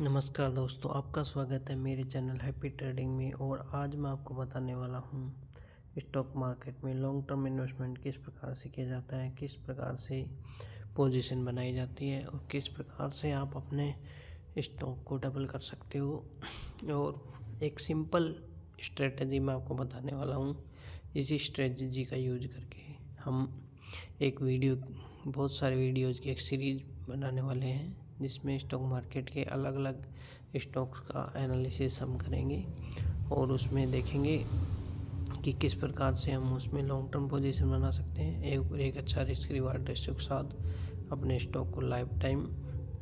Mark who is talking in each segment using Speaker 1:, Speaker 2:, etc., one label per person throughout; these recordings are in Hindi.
Speaker 1: नमस्कार दोस्तों, आपका स्वागत है मेरे चैनल हैप्पी ट्रेडिंग में। और आज मैं आपको बताने वाला हूँ स्टॉक मार्केट में लॉन्ग टर्म इन्वेस्टमेंट किस प्रकार से किया जाता है, किस प्रकार से पोजीशन बनाई जाती है और किस प्रकार से आप अपने स्टॉक को डबल कर सकते हो। और एक सिंपल स्ट्रेटजी मैं आपको बताने वाला हूँ। इसी स्ट्रेटजी का यूज करके हम एक वीडियो बहुत सारे वीडियोज़ की एक सीरीज़ बनाने वाले हैं, जिसमें स्टॉक मार्केट के अलग अलग स्टॉक्स का एनालिसिस हम करेंगे और उसमें देखेंगे कि किस प्रकार से हम उसमें लॉन्ग टर्म पोजीशन बना सकते हैं, एक अच्छा रिस्क रिवार्ड रेशियो के साथ अपने स्टॉक को लाइफ टाइम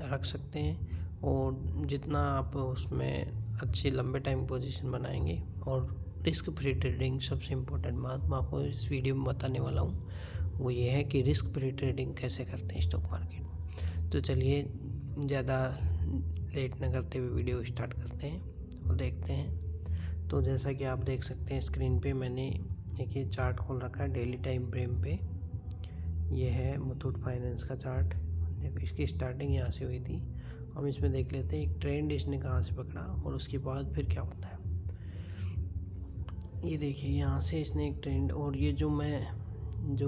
Speaker 1: रख सकते हैं। और जितना आप उसमें अच्छी लंबे टाइम पोजीशन बनाएंगे और रिस्क फ्री ट्रेडिंग, सबसे इम्पोर्टेंट बात मैं आपको इस वीडियो में बताने वाला हूँ वो ये है कि रिस्क फ्री ट्रेडिंग कैसे करते हैं स्टॉक मार्केट में। तो चलिए ज़्यादा लेट न करते हुए वीडियो स्टार्ट करते हैं और देखते हैं। तो जैसा कि आप देख सकते हैं स्क्रीन पे मैंने एक ये चार्ट खोल रखा है डेली टाइम फ्रेम पे। ये है मुथूट फाइनेंस का चार्ट। देखो इसकी स्टार्टिंग यहाँ से हुई थी। हम इसमें देख लेते हैं एक ट्रेंड इसने कहाँ से पकड़ा और उसके बाद फिर क्या होता है। ये देखिए यहाँ से इसने एक ट्रेंड, और ये जो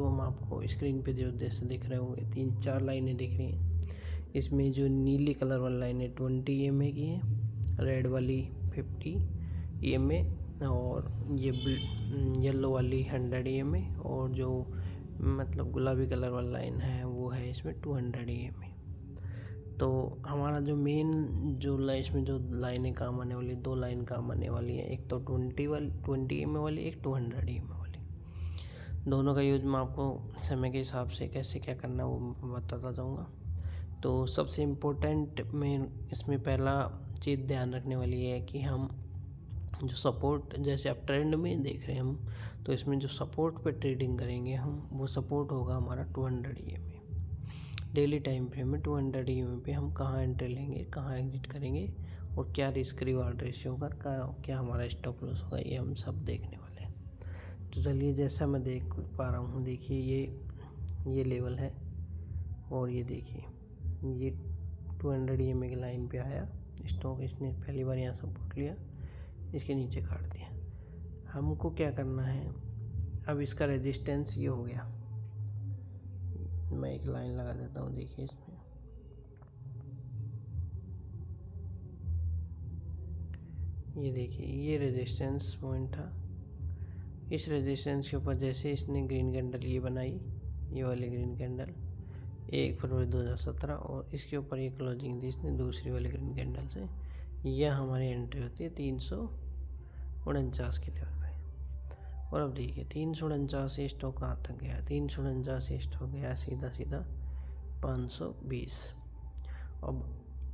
Speaker 1: हम आपको स्क्रीन पे जो जैसे दिख रहे होंगे 3-4 लाइनें दिख रही हैं। इसमें जो नीली कलर वाली लाइन है 20 EMA की है, रेड वाली 50 EMA और ये येलो वाली 100 EMA, और जो मतलब गुलाबी कलर वाली लाइन है वो है इसमें 200 EMA। तो हमारा जो मेन जो इसमें जो लाइनें काम आने वाली, 2 लाइन काम आने वाली है, एक तो 20 EMA वाली, एक 200 EMA वाली। दोनों का यूज मैं आपको समय के हिसाब से कैसे क्या करना है वो बताता जाऊँगा। तो सबसे इम्पोर्टेंट में इसमें पहला चीज़ ध्यान रखने वाली है कि हम जो सपोर्ट, जैसे आप ट्रेंड में देख रहे हैं हम, तो इसमें जो सपोर्ट पे ट्रेडिंग करेंगे हम, वो सपोर्ट होगा हमारा 200 EMA। डेली टाइम फ्रेम में 200 EMA पे हम कहाँ एंट्री लेंगे, कहाँ एग्जिट करेंगे और क्या रिस्क रिवार्ड रेशियो होगा, क्या हमारा स्टॉप लॉस होगा, ये हम सब देखने वाले हैं। तो चलिए जैसा मैं देख पा रहा हूँ, देखिए ये लेवल है और ये देखिए ये 200 EMA की लाइन पे आया स्टॉक। इसने पहली बार यहाँ सपोर्ट लिया, इसके नीचे काट दिया। हमको क्या करना है, अब इसका रेजिस्टेंस ये हो गया। मैं एक लाइन लगा देता हूँ, देखिए इसमें ये देखिए ये रेजिस्टेंस पॉइंट था। इस रेजिस्टेंस के ऊपर जैसे इसने ग्रीन कैंडल ये बनाई, ये वाली ग्रीन कैंडल 1 फरवरी 2017, और इसके ऊपर ये क्लोजिंग दी इसने दूसरी वाली ग्रीन कैंडल से, यह हमारी एंट्री होती है 349 के लेवल पे। और अब देखिए 349 से स्टॉक कहाँ तक गया, 349 से स्टॉक गया सीधा 520। अब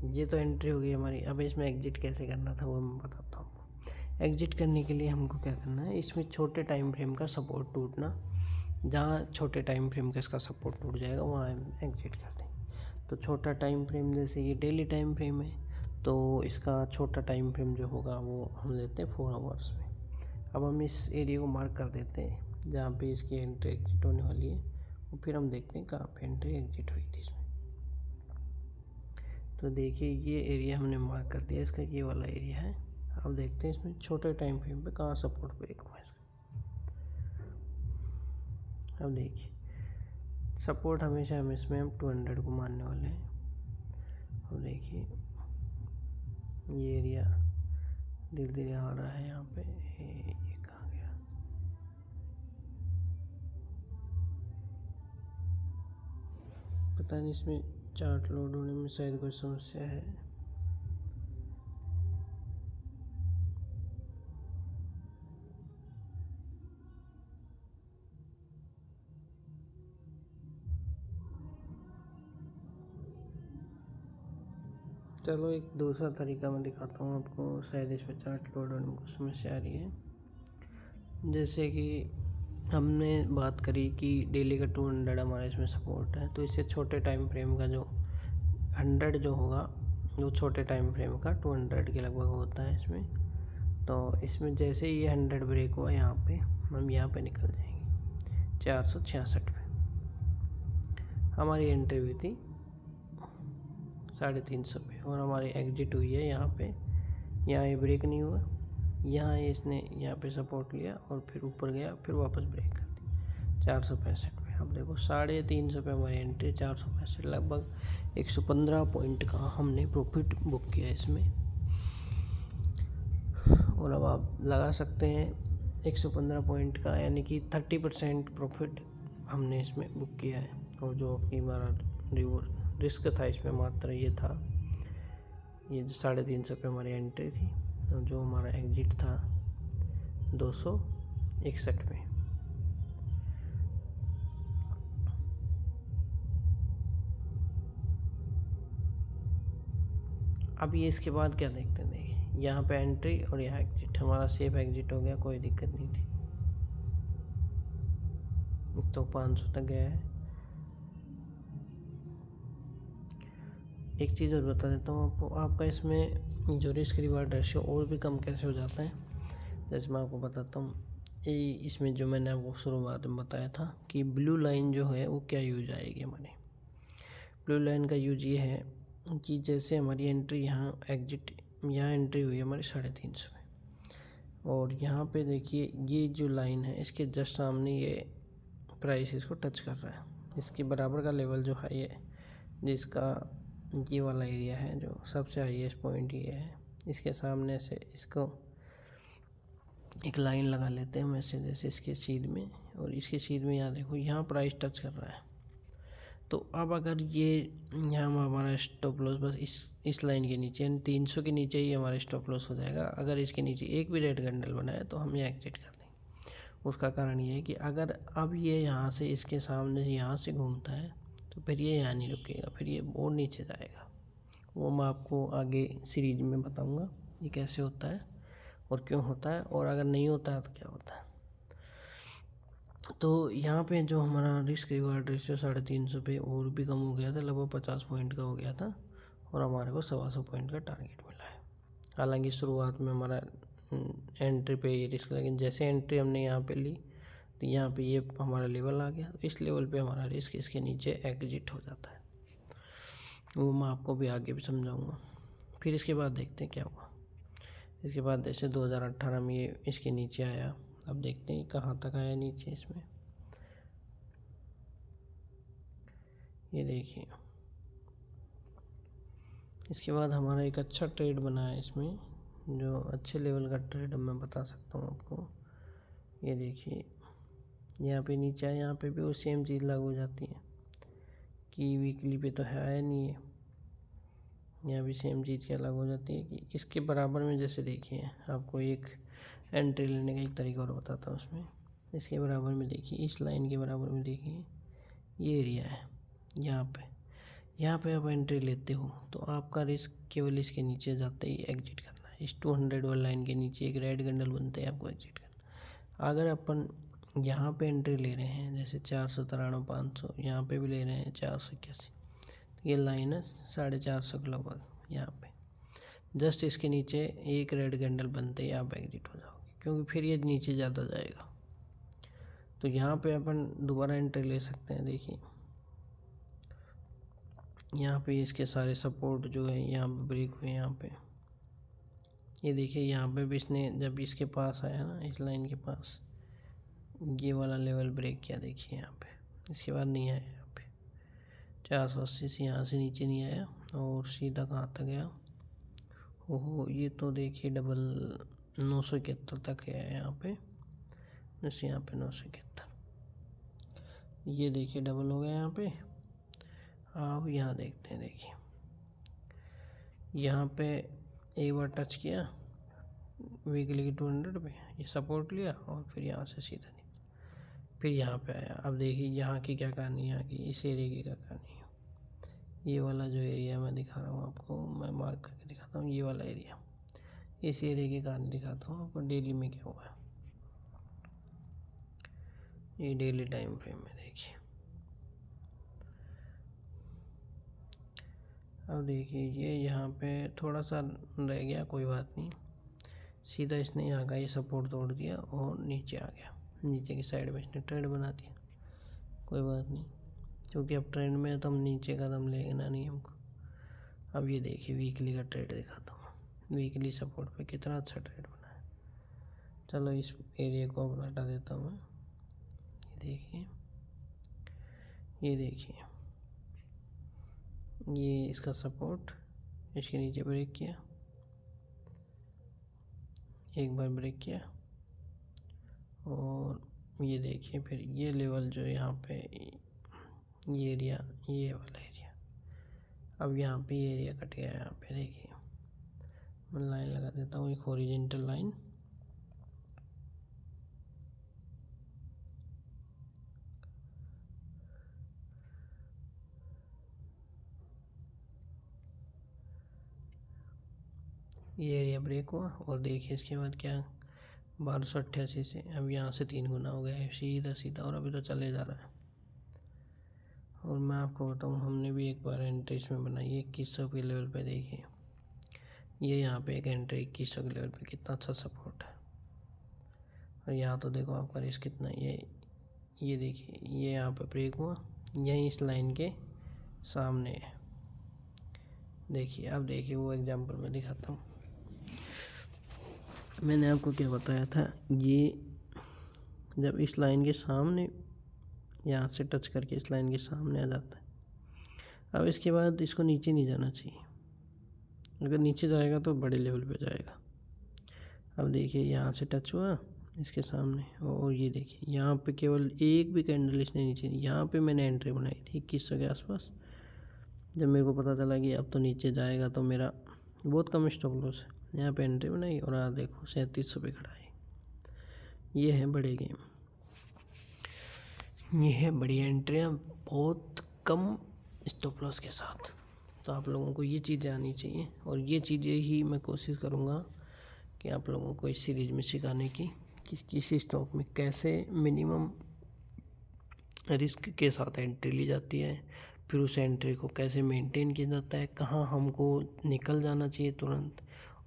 Speaker 1: ये तो एंट्री हो गई हमारी। अब इसमें एग्जिट कैसे करना था वो मैं बताता हूँ आपको। एग्जिट करने के लिए हमको क्या करना है, इसमें छोटे टाइम फ्रेम का सपोर्ट टूटना, जहाँ छोटे टाइम फ्रेम का इसका सपोर्ट टूट जाएगा वहाँ हम एग्जिट कर देंगे। तो छोटा टाइम फ्रेम जैसे ये डेली टाइम फ्रेम है, तो इसका छोटा टाइम फ्रेम जो होगा वो हम लेते हैं 4 आवर्स में। अब हम इस एरिया को मार्क कर देते हैं जहाँ पे इसकी एंट्री एग्जिट होने वाली है, और फिर हम देखते हैं कहाँ पे एंट्री एग्जिट हुई थी इसमें। तो देखिए ये एरिया हमने मार्क कर दिया, इसका ये वाला एरिया है। अब देखते हैं इसमें छोटे टाइम फ्रेम पे कहाँ सपोर्ट ब्रेक हुआ इसका। अब देखिए सपोर्ट हमेशा हम इसमें 200 को मानने वाले हैं। अब देखिए ये एरिया धीरे धीरे आ रहा है यहाँ पे, ये कहाँ गया, पता नहीं इसमें चार्ट लोड होने में शायद कोई समस्या है। चलो एक दूसरा तरीका मैं दिखाता हूँ आपको, शायद इसमें चार्ट लोड होने में कुछ समस्या आ रही है। जैसे कि हमने बात करी कि डेली का 200 हमारा इसमें सपोर्ट है, तो इससे छोटे टाइम फ्रेम का जो 100 जो होगा वो छोटे टाइम फ्रेम का 200 के लगभग होता है इसमें। तो इसमें जैसे ये 100 ब्रेक हुआ यहाँ पे, हम यहाँ पे निकल जाएंगे 466 पे। हमारी एंट्री हुई थी 350 पे, और हमारी एग्जिट हुई है यहाँ पे। यहाँ ये ब्रेक नहीं हुआ, यहाँ इसने यहाँ पे सपोर्ट लिया और फिर ऊपर गया, फिर वापस ब्रेक कर दी 465 पे। अब देखो 350 पे हमारी एंट्री, 465, लगभग 115 पॉइंट का हमने प्रॉफिट बुक किया इसमें। और अब आप लगा सकते हैं 115 पॉइंट का, यानी कि 30% प्रॉफिट हमने इसमें बुक किया है। और जो कि हमारा रिस्क था इसमें मात्र ये था, ये जो 350 पे हमारी एंट्री थी, और जो हमारा एग्जिट था 261 में। अब ये इसके बाद क्या देखते हैं, देखिए यहाँ पे एंट्री और यहाँ एग्जिट, हमारा सेफ एग्जिट हो गया, कोई दिक्कत नहीं थी। तो 500 तक गया है। एक चीज़ और बता देता हूँ आपको, आपका इसमें जो रिस्क रिवार्ड रेशियो और भी कम कैसे हो जाता है, जैसे मैं आपको बताता हूँ। इसमें जो मैंने आपको शुरुआत में बताया था कि ब्लू लाइन जो है वो क्या यूज आएगी हमारी। ब्लू लाइन का यूज ये है कि जैसे हमारी एंट्री यहाँ एग्जिट, यहाँ एंट्री हुई हमारी 350 में, और यहाँ पे देखिए ये जो लाइन है इसके जस्ट सामने ये प्राइस इसको टच कर रहा है। इसके बराबर का लेवल जो है ये, जिसका ये वाला एरिया है जो सबसे हाईएस्ट पॉइंट ये है, इसके सामने से इसको एक लाइन लगा लेते हैं वैसे, जैसे इसके सीध में, और इसके सीध में यहाँ देखो यहाँ प्राइस टच कर रहा है। तो अब अगर ये यहाँ हमारा स्टॉप लॉस बस इस लाइन के नीचे, यानी 300 के नीचे ही हमारा स्टॉप लॉस हो जाएगा। अगर इसके नीचे एक भी रेड कैंडल बना है तो हम ये एग्जिट कर देंगे। उसका कारण ये है कि अगर अब ये यहाँ से इसके सामने से यहाँ से घूमता है तो फिर ये यहाँ नहीं रुकेगा, फिर ये और नीचे जाएगा। वो मैं आपको आगे सीरीज में बताऊँगा ये कैसे होता है और क्यों होता है, और अगर नहीं होता है तो क्या होता है। तो यहाँ पे जो हमारा रिस्क रिवार्ड रेशियो 350 पे और भी कम हो गया था, लगभग 50 पॉइंट का हो गया था, और हमारे को 125 पॉइंट का टारगेट मिला है। हालांकि शुरुआत में हमारा एंट्री पे ये रिस्क, लेकिन जैसे एंट्री हमने यहाँ पे ली तो यहाँ पे ये हमारा लेवल आ गया, तो इस लेवल पे हमारा रिस्क इसके नीचे एग्जिट हो जाता है। वो मैं आपको भी आगे भी समझाऊँगा। फिर इसके बाद देखते हैं क्या हुआ। इसके बाद जैसे 2018 में ये इसके नीचे आया, अब देखते हैं कहाँ तक आया नीचे इसमें। ये देखिए इसके बाद हमारा एक अच्छा ट्रेड बना है इसमें, जो अच्छे लेवल का ट्रेड मैं बता सकता हूँ आपको। ये देखिए यहाँ पे नीचे आया, यहाँ पे भी वो सेम चीज़ लागू हो जाती है कि वीकली पे तो है आया नहीं है, यहाँ भी सेम चीज़ क्या लागू हो जाती है कि इसके बराबर में, जैसे देखिए आपको एक एंट्री लेने का एक तरीका और बताता हूँ उसमें। इसके बराबर में देखिए, इस लाइन के बराबर में देखिए ये एरिया है, यहाँ पे आप एंट्री लेते हो तो आपका रिस्क केवल इसके नीचे जाते ही एग्जिट करना है। इस 200 वाली लाइन के नीचे एक रेड कैंडल बनते ही आपको एग्जिट करना। अगर अपन यहाँ पे एंट्री ले रहे हैं जैसे 493, 500, यहाँ पे भी ले रहे हैं 481, ये लाइन है 450 के लगभग, यहाँ पे जस्ट इसके नीचे एक रेड कैंडल बनते ही आप एग्जिट हो जाओगे, क्योंकि फिर ये नीचे ज़्यादा जाएगा। तो यहाँ पे अपन दोबारा एंट्री ले सकते हैं। देखिए यहाँ पे इसके सारे सपोर्ट जो है यहाँ पे ब्रेक हुए, यहाँ पे ये देखिए यहाँ पे भी इसने जब इसके पास आया ना, इस लाइन के पास, ये वाला लेवल ब्रेक किया, देखिए यहाँ पे, इसके बाद नहीं आया यहाँ पे 480 से, यहाँ से नीचे नहीं आया और सीधा कहाँ तक गया, ओहो ये तो देखिए डबल 971 तक है यहाँ पे, जैसे यहाँ पे 971, ये देखिए डबल हो गया यहाँ पे। अब यहाँ देखते हैं, देखिए यहाँ पे एक बार टच किया वीकली की 200 पे, ये सपोर्ट लिया और फिर यहाँ से सीधा नहीं, फिर यहाँ पे आया। अब देखिए यहाँ की क्या कहानी है, यहाँ की इस एरिया की क्या कहानी है। ये वाला जो एरिया मैं दिखा रहा हूँ आपको, मैं मार्क करके दिखाता हूँ, ये वाला एरिया, इस एरिया की कहानी दिखाता हूँ आपको डेली में क्या हुआ है। ये डेली टाइम फ्रेम में देखिए, अब देखिए ये यहाँ पे थोड़ा सा रह गया, कोई बात नहीं, सीधा इसने यहाँ का ये सपोर्ट तोड़ दिया और नीचे आ गया, नीचे की साइड में इसने ट्रेंड बना दिया, कोई बात नहीं, क्योंकि अब ट्रेंड में तो हम नीचे का दम लेना नहीं हमको। अब ये देखिए वीकली का ट्रेड दिखाता हूँ। वीकली सपोर्ट पे कितना अच्छा ट्रेड बना है। चलो इस एरिया को अब हटा देता हूँ मैं। ये देखिए ये इसका सपोर्ट, इसके नीचे ब्रेक किया, एक बार ब्रेक किया, और ये देखिए फिर ये लेवल जो यहाँ पे ये एरिया, ये वाला एरिया, अब यहाँ पे ये एरिया कट गया। यहाँ पे देखिए मैं लाइन लगा देता हूँ, एक हॉरिजॉन्टल लाइन। ये एरिया ब्रेक हुआ और देखिए इसके बाद क्या 1288 से अब यहाँ से 3 गुना हो गया है सीधा सीधा, और अभी तो चले जा रहा है। और मैं आपको बताऊँ हमने भी एक बार एंट्री इसमें बनाई है 2100 के लेवल पे। देखिए ये यहाँ पे एक एंट्री 2100 के लेवल पे, कितना अच्छा सपोर्ट है। और यहाँ तो देखो आपका रिस्क कितना, ये देखिए ये यहाँ पे ब्रेक हुआ, यहीं इस लाइन के सामने है। देखिए अब देखिए वो एग्जांपल मैं दिखाता हूँ। मैंने आपको क्या बताया था, ये जब इस लाइन के सामने यहाँ से टच करके इस लाइन के सामने आ जाता है, अब इसके बाद इसको नीचे नहीं जाना चाहिए। अगर नीचे जाएगा तो बड़े लेवल पे जाएगा। अब देखिए यहाँ से टच हुआ इसके सामने, और ये देखिए यहाँ पे केवल एक भी कैंडल इसने नीचे नहीं। यहाँ पे मैंने एंट्री बनाई थी 2100 के आसपास। जब मेरे को पता चला कि अब तो नीचे जाएगा तो मेरा बहुत कम स्टॉप लॉस है, यहाँ पे एंट्री बनाई और आज देखो 3700 पे खड़ा है। ये है बड़े गेम, ये है बड़ी एंट्रियाँ बहुत कम स्टॉप लॉस के साथ। तो आप लोगों को ये चीज़ें आनी चाहिए, और ये चीज़ें ही मैं कोशिश करूँगा कि आप लोगों को इस सीरीज़ में सिखाने की कि किसी स्टॉक में कैसे मिनिमम रिस्क के साथ एंट्री ली जाती है, फिर उस एंट्री को कैसे मेंटेन किया जाता है, कहाँ हमको निकल जाना चाहिए तुरंत,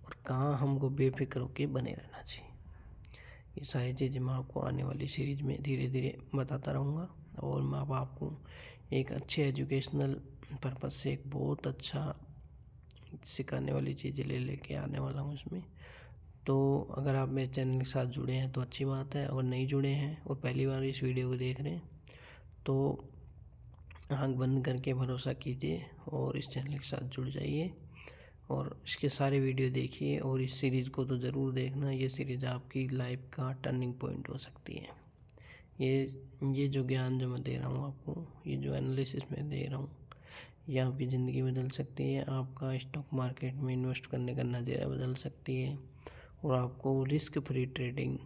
Speaker 1: और कहाँ हमको बेफिक्र होकर बने रहना चाहिए। ये सारी चीज़ें मैं आपको आने वाली सीरीज़ में धीरे धीरे बताता रहूँगा, और मैं अब आपको एक अच्छे एजुकेशनल पर्पज़ से एक बहुत अच्छा सिखाने वाली चीज़ें लेके आने वाला हूँ इसमें। तो अगर आप मेरे चैनल के साथ जुड़े हैं तो अच्छी बात है, अगर नहीं जुड़े हैं और पहली बार इस वीडियो को देख रहे हैं तो आँख बंद करके भरोसा कीजिए और इस चैनल के साथ जुड़ जाइए, और इसके सारे वीडियो देखिए, और इस सीरीज़ को तो ज़रूर देखना। ये सीरीज़ आपकी लाइफ का टर्निंग पॉइंट हो सकती है। ये जो ज्ञान जो मैं दे रहा हूँ आपको, ये जो एनालिसिस मैं दे रहा हूँ, ये आपकी ज़िंदगी बदल सकती है। आपका स्टॉक मार्केट में इन्वेस्ट करने का नज़रिया बदल सकती है, और आपको रिस्क फ्री ट्रेडिंग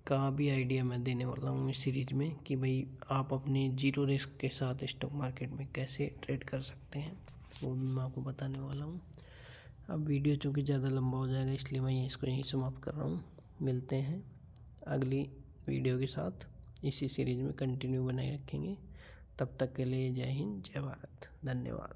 Speaker 1: का भी आइडिया मैं देने वाला हूँ इस सीरीज़ में कि भाई आप अपनी जीरो रिस्क के साथ स्टॉक मार्केट में कैसे ट्रेड कर सकते हैं, वो भी मैं आपको बताने वाला हूँ। अब वीडियो चूँकि ज़्यादा लंबा हो जाएगा इसलिए मैं इसको यहीं समाप्त कर रहा हूँ। मिलते हैं अगली वीडियो के साथ, इसी सीरीज़ में कंटिन्यू बनाए रखेंगे। तब तक के लिए जय हिंद, जय भारत, धन्यवाद।